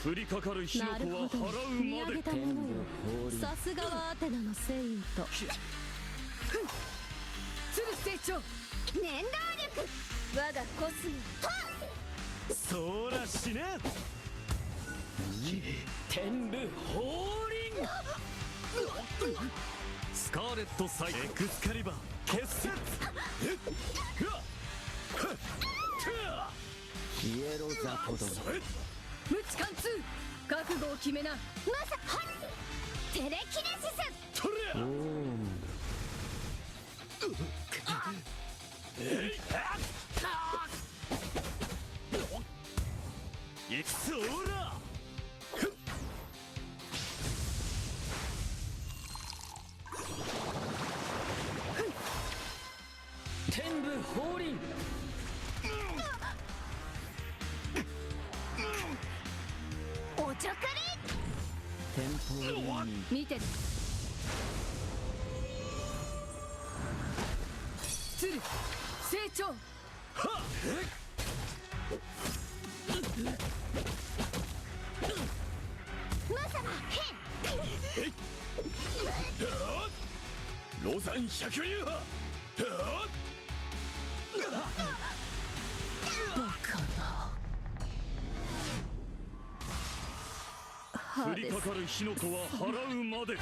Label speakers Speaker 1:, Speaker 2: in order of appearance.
Speaker 1: 降りかかる火の粉は払う
Speaker 2: 見上げ
Speaker 1: まで。
Speaker 2: たものよ。さすがはアテナのセイント。
Speaker 3: 鶴成長、
Speaker 4: 念動力、我がコスモ
Speaker 1: そらしね。
Speaker 5: 天部降臨。
Speaker 1: スカーレットサイエクスカリバー結節。
Speaker 5: イエロザポドン。
Speaker 3: 無知貫通、覚悟を決めな。
Speaker 4: まさはっテレキネシス。
Speaker 1: とりゃいくぞオラ。
Speaker 5: 天部降臨。
Speaker 4: おちょくり。
Speaker 5: 天保に
Speaker 3: 見てる。鶴成長、
Speaker 4: まさま変
Speaker 1: ロザン百竜派。降りかかる火の粉は払うまで。